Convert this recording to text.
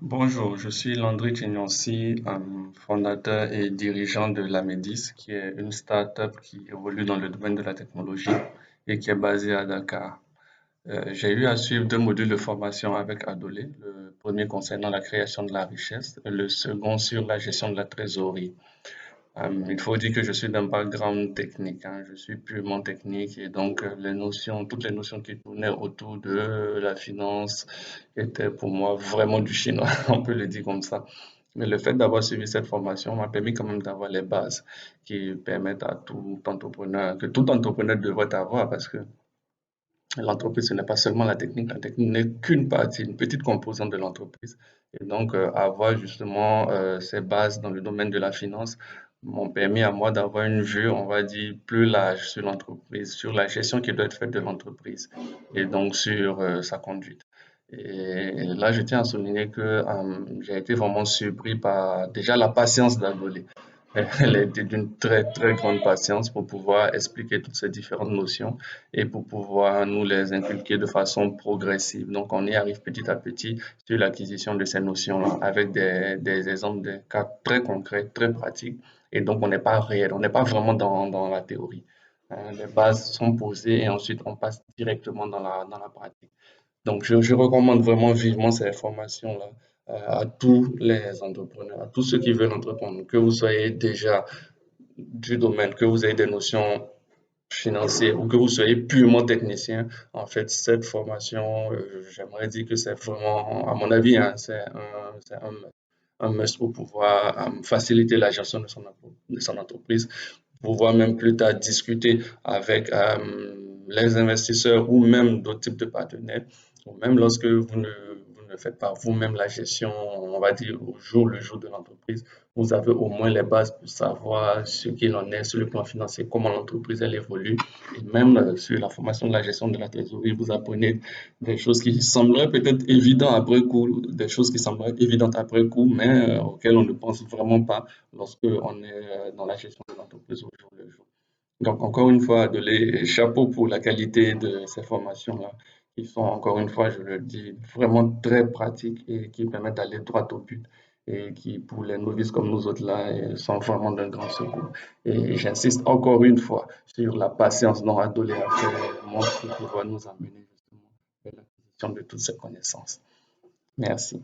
Bonjour, je suis Landry Chignonsi, fondateur et dirigeant de l'Amédis, qui est une start-up qui évolue dans le domaine de la technologie et qui est basée à Dakar. J'ai eu à suivre deux modules de formation avec Adolé, le premier concernant la création de la richesse et le second sur la gestion de la trésorerie. Il faut dire que je suis d'un background technique, hein. Je suis purement technique et donc toutes les notions qui tournaient autour de la finance étaient pour moi vraiment du chinois, on peut le dire comme ça. Mais le fait d'avoir suivi cette formation m'a permis quand même d'avoir les bases qui permettent à tout entrepreneur devrait avoir parce que l'entreprise, ce n'est pas seulement la technique n'est qu'une partie, une petite composante de l'entreprise. Et donc, avoir justement ces bases dans le domaine de la finance m'ont permis à moi d'avoir une vue, on va dire, plus large sur l'entreprise, sur la gestion qui doit être faite de l'entreprise et donc sur sa conduite. Et là, je tiens à souligner que j'ai été vraiment surpris par déjà la patience d'Adolé. Elle a été d'une très, très grande patience pour pouvoir expliquer toutes ces différentes notions et pour pouvoir nous les inculquer de façon progressive. Donc, on y arrive petit à petit sur l'acquisition de ces notions-là avec des exemples, des cas très concrets, très pratiques. Et donc, on n'est pas réel, on n'est pas vraiment dans la théorie. Les bases sont posées et ensuite on passe directement dans la pratique. Donc, je recommande vraiment vivement ces formations-là à tous les entrepreneurs, à tous ceux qui veulent entreprendre, que vous soyez déjà du domaine, que vous ayez des notions financier ou que vous soyez purement technicien, en fait, cette formation, j'aimerais dire que c'est vraiment, à mon avis, hein, un must pour pouvoir faciliter la gestion de son entreprise, pouvoir même plus tard discuter avec les investisseurs ou même d'autres types de partenaires, ou même lorsque vous ne faites pas vous-même la gestion, on va dire, au jour le jour de l'entreprise, vous avez au moins les bases pour savoir ce qu'il en est sur le plan financier, comment l'entreprise elle évolue. Et même sur la formation de la gestion de la trésorerie, vous apprenez des choses qui sembleraient peut-être évidentes après coup, des choses qui sembleraient évidentes après coup, mais auxquelles on ne pense vraiment pas lorsque on est dans la gestion de l'entreprise au jour le jour. Donc, encore une fois, chapeau pour la qualité de ces formations-là, qui sont, encore une fois, je le dis, vraiment très pratiques et qui permettent d'aller droit au but et qui, pour les novices comme nous autres là, sont vraiment d'un grand secours. Et j'insiste encore une fois sur la patience dont Adolé a fait montre pour pouvoir nous amener justement vers l'acquisition de toutes ces connaissances. Merci.